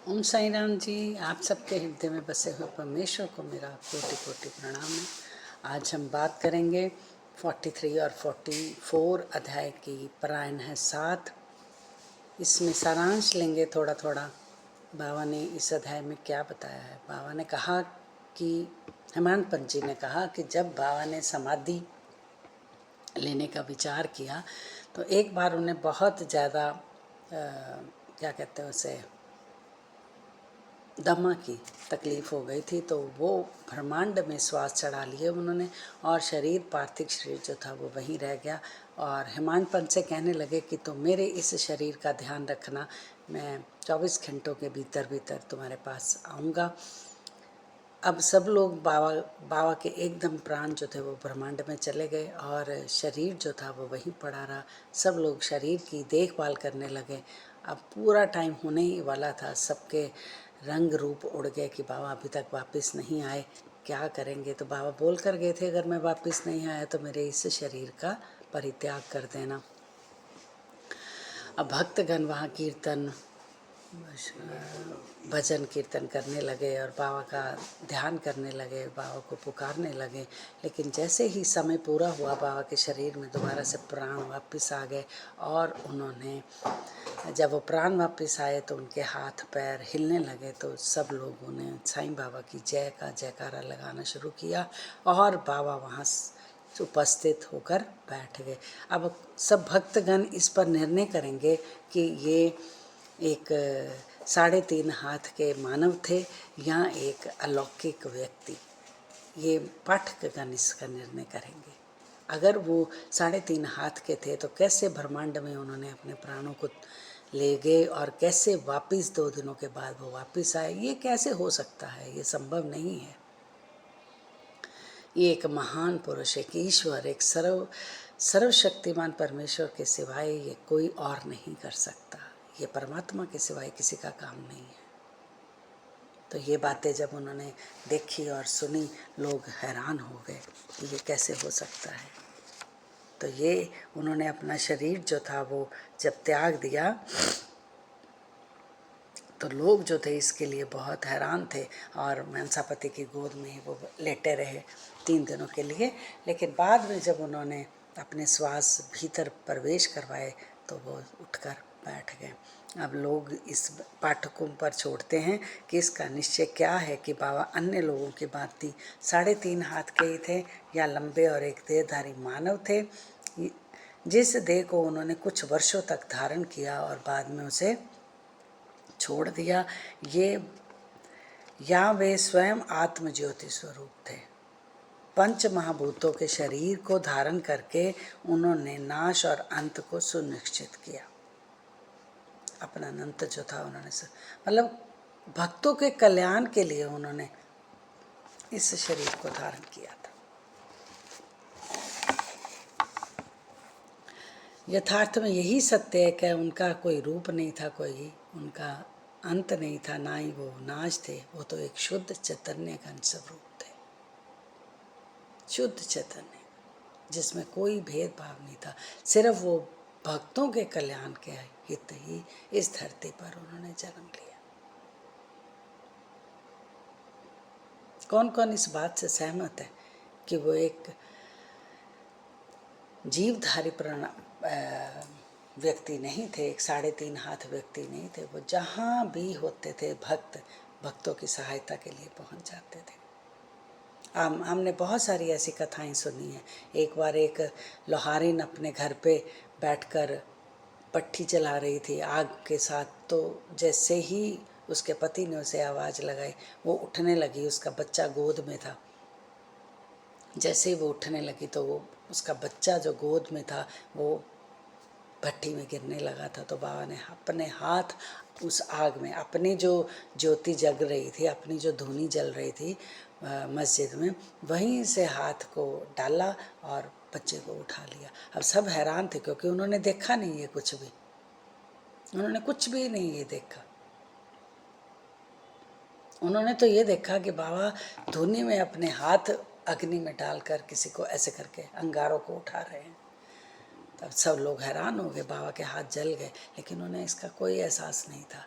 ओम साई राम जी। आप सबके हृदय में बसे हुए परमेश्वर को मेरा कोटि कोटि प्रणाम है। आज हम बात करेंगे 43 और 44 अध्याय की। पारायण है 7। इसमें सारांश लेंगे थोड़ा थोड़ा। बाबा ने इस अध्याय में क्या बताया है। बाबा ने कहा कि हेमांत पंत जी ने कहा कि जब बाबा ने समाधि लेने का विचार किया तो एक बार उन्हें बहुत ज़्यादा क्या कहते हैं उसे, दमा की तकलीफ़ हो गई थी। तो वो ब्रह्मांड में श्वास चढ़ा लिए उन्होंने और शरीर, पार्थिव शरीर जो था वो वहीं रह गया। और हेमांत पंत से कहने लगे कि तुम मेरे इस शरीर का ध्यान रखना, मैं 24 घंटों के भीतर भीतर तुम्हारे पास आऊँगा। अब सब लोग बाबा के एकदम प्राण जो थे वो ब्रह्मांड में चले गए और शरीर जो था वो वहीं पड़ा रहा। सब लोग शरीर की देखभाल करने लगे। अब पूरा टाइम होने ही वाला था। सबके रंग रूप उड़ गए कि बाबा अभी तक वापस नहीं आए, क्या करेंगे। तो बाबा बोल कर गए थे, अगर मैं वापस नहीं आया तो मेरे इस शरीर का परित्याग कर देना। अब भक्तगण वहाँ कीर्तन भजन कीर्तन करने लगे और बाबा का ध्यान करने लगे, बाबा को पुकारने लगे। लेकिन जैसे ही समय पूरा हुआ, बाबा के शरीर में दोबारा से प्राण वापस आ गए और उन्होंने, जब वो प्राण वापस आए तो उनके हाथ पैर हिलने लगे। तो सब लोगों ने साईं बाबा की जय का जयकारा लगाना शुरू किया और बाबा वहाँ उपस्थित होकर बैठ गए। अब सब भक्तगण इस पर निर्णय करेंगे कि ये एक 3.5 हाथ के मानव थे या एक अलौकिक व्यक्ति। ये पाठकगण इसका निर्णय करेंगे। अगर वो 3.5 हाथ के थे तो कैसे ब्रह्मांड में उन्होंने अपने प्राणों को ले गए और कैसे वापस 2 दिनों के बाद वो वापस आए, ये कैसे हो सकता है। ये संभव नहीं है। ये एक महान पुरुष, एक ईश्वर, एक सर्वशक्तिमान परमेश्वर के सिवाय ये कोई और नहीं कर सकता। ये परमात्मा के सिवाय किसी का काम नहीं है। तो ये बातें जब उन्होंने देखी और सुनी, लोग हैरान हो गए कि ये कैसे हो सकता है। तो ये उन्होंने अपना शरीर जो था वो जब त्याग दिया तो लोग जो थे इसके लिए बहुत हैरान थे और मनसापति की गोद में ही वो लेटे रहे 3 दिनों के लिए। लेकिन बाद में जब उन्होंने अपने श्वास भीतर प्रवेश करवाए तो वो उठकर बैठ गए। अब लोग इस पाठकों पर छोड़ते हैं कि इसका निश्चय क्या है कि बाबा अन्य लोगों की भांति 3.5 हाथ के ही थे या लंबे और एक देहधारी मानव थे, जिस देह को उन्होंने कुछ वर्षों तक धारण किया और बाद में उसे छोड़ दिया। या वे स्वयं आत्म ज्योति स्वरूप थे। 5 महाभूतों के शरीर को धारण करके उन्होंने नाश और अंत को सुनिश्चित किया। अपना अनंत जो था उन्होंने मतलब भक्तों के कल्याण के लिए उन्होंने इस शरीर को धारण किया था। यथार्थ में यही सत्य है कि उनका कोई रूप नहीं था, कोई उनका अंत नहीं था, ना ही वो नाश थे। वो तो एक शुद्ध चैतन्य का स्वरूप थे, शुद्ध चैतन्य जिसमें कोई भेदभाव नहीं था। सिर्फ वो भक्तों के कल्याण के हित ही इस धरती पर उन्होंने जन्म लिया। कौन कौन इस बात से सहमत है कि वो एक जीवधारी व्यक्ति नहीं थे, एक 3.5 हाथ व्यक्ति नहीं थे। वो जहाँ भी होते थे भक्तों की सहायता के लिए पहुँच जाते थे। हमने बहुत सारी ऐसी कथाएं सुनी हैं। एक बार एक लोहारिन अपने घर पे बैठकर पट्टी चला रही थी आग के साथ, तो जैसे ही उसके पति ने उसे आवाज़ लगाई वो उठने लगी। उसका बच्चा गोद में था। जैसे ही वो उठने लगी तो वो उसका बच्चा जो गोद में था वो भट्टी में गिरने लगा था। तो बाबा ने अपने हाथ उस आग में, अपनी जो ज्योति जग रही थी, अपनी जो धूनी जल रही थी मस्जिद में, वहीं से हाथ को डाला और बच्चे को उठा लिया। अब सब हैरान थे क्योंकि उन्होंने देखा नहीं ये कुछ भी, उन्होंने कुछ भी नहीं ये देखा। उन्होंने तो ये देखा कि बाबा धूनी में अपने हाथ अग्नि में डालकर किसी को ऐसे करके अंगारों को उठा रहे हैं। तब सब लोग हैरान हो गए, बाबा के हाथ जल गए, लेकिन उन्हें इसका कोई एहसास नहीं था।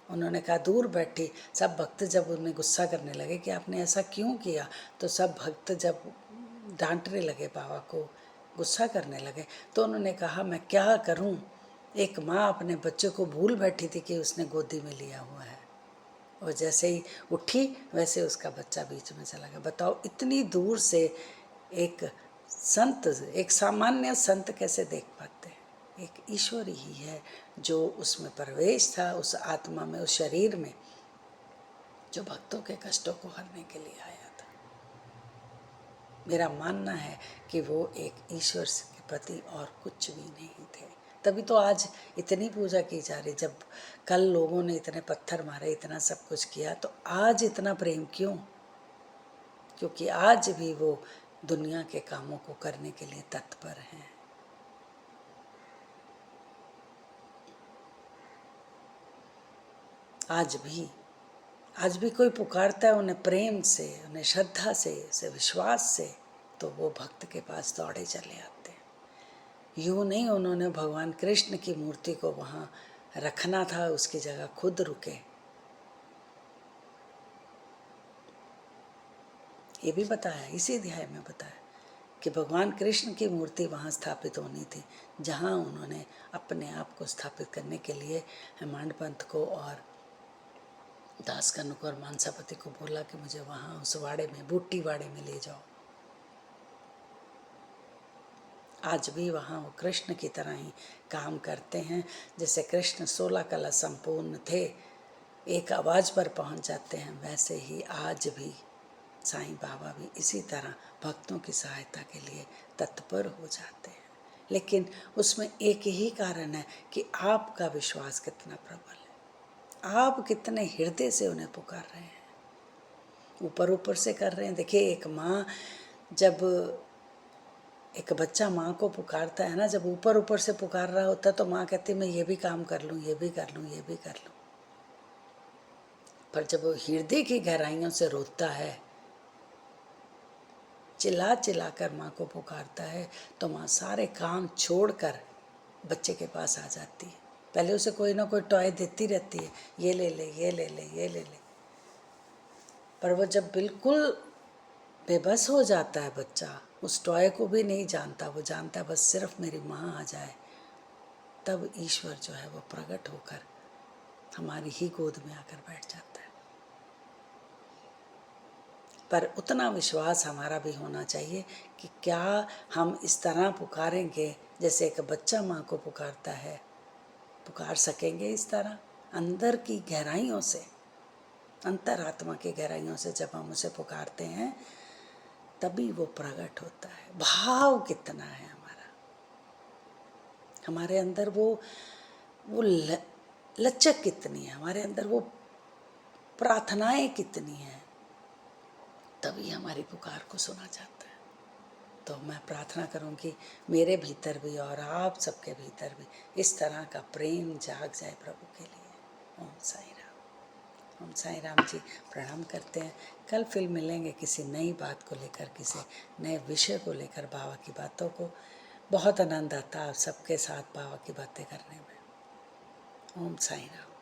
उन्होंने कहा दूर बैठी। सब भक्त जब उन्हें गुस्सा करने लगे कि आपने ऐसा क्यों किया, तो सब भक्त जब डांटने लगे बाबा को, गुस्सा करने लगे, तो उन्होंने कहा मैं क्या करूं, एक माँ अपने बच्चे को भूल बैठी थी कि उसने गोदी में लिया हुआ है, और जैसे ही उठी वैसे उसका बच्चा बीच में चला गया। बताओ इतनी दूर से एक संत, एक सामान्य संत कैसे देख पाते हैं। एक ईश्वर ही है जो उसमें प्रवेश था, उस आत्मा में, उस शरीर में, जो भक्तों के कष्टों को हरने के लिए आया था। मेरा मानना है कि वो एक ईश्वर के प्रति और कुछ भी नहीं थे। तभी तो आज इतनी पूजा की जा रही। जब कल लोगों ने इतने पत्थर मारे, इतना सब कुछ किया, तो आज इतना प्रेम क्यों? क्योंकि आज भी वो दुनिया के कामों को करने के लिए तत्पर हैं। आज भी कोई पुकारता है उन्हें प्रेम से, उन्हें श्रद्धा से, उसे विश्वास से, तो वो भक्त के पास दौड़े चले आते हैं। यूँ नहीं उन्होंने भगवान कृष्ण की मूर्ति को वहाँ रखना था, उसकी जगह खुद रुके। ये भी बताया, इसी अध्याय में बताया कि भगवान कृष्ण की मूर्ति वहाँ स्थापित होनी थी, जहाँ उन्होंने अपने आप को स्थापित करने के लिए हेमांड पंत को और दास कनक और मानसापति को बोला कि मुझे वहाँ उस वाड़े में, बूटी वाड़े में ले जाओ। आज भी वहाँ वो कृष्ण की तरह ही काम करते हैं। जैसे कृष्ण 16 कला संपूर्ण थे, एक आवाज़ पर पहुँच जाते हैं, वैसे ही आज भी साईं बाबा भी इसी तरह भक्तों की सहायता के लिए तत्पर हो जाते हैं। लेकिन उसमें एक ही कारण है कि आपका विश्वास कितना प्रबल है, आप कितने हृदय से उन्हें पुकार रहे हैं। ऊपर ऊपर से कर रहे हैं। देखिए, एक माँ, जब एक बच्चा माँ को पुकारता है ना, जब ऊपर ऊपर से पुकार रहा होता है तो माँ कहती मैं ये भी काम कर लूँ, ये भी कर लूँ, ये भी कर लूँ। पर जब वो हृदय की गहराइयों से रोता है, चिल्ला चिल्ला कर माँ को पुकारता है, तो माँ सारे काम छोड़कर बच्चे के पास आ जाती है। पहले उसे कोई ना कोई टॉय देती रहती है, ये ले ले, ये ले ले, ये ले ले। पर वो जब बिल्कुल बेबस हो जाता है बच्चा, उस टॉय को भी नहीं जानता, वो जानता है बस सिर्फ मेरी माँ आ जाए, तब ईश्वर जो है वो प्रकट होकर हमारी ही गोद में आकर बैठ जाता है। पर उतना विश्वास हमारा भी होना चाहिए कि क्या हम इस तरह पुकारेंगे जैसे एक बच्चा माँ को पुकारता है, पुकार सकेंगे इस तरह अंदर की गहराइयों से, अंतरात्मा की गहराइयों से। जब हम उसे पुकारते हैं तभी वो प्रकट होता है। भाव कितना है हमारा, हमारे अंदर वो लचक कितनी है, हमारे अंदर वो प्रार्थनाएं कितनी हैं, तभी हमारी पुकार को सुना जाता है। तो मैं प्रार्थना करूँगी मेरे भीतर भी और आप सबके भीतर भी इस तरह का प्रेम जाग जाए प्रभु के लिए। ओम साई राम। ओम साई राम जी। प्रणाम करते हैं। कल फिर मिलेंगे किसी नई बात को लेकर, किसी नए विषय को लेकर, बाबा की बातों को। बहुत आनंद आता है आप सबके साथ बाबा की बातें करने में। ओम साई राम।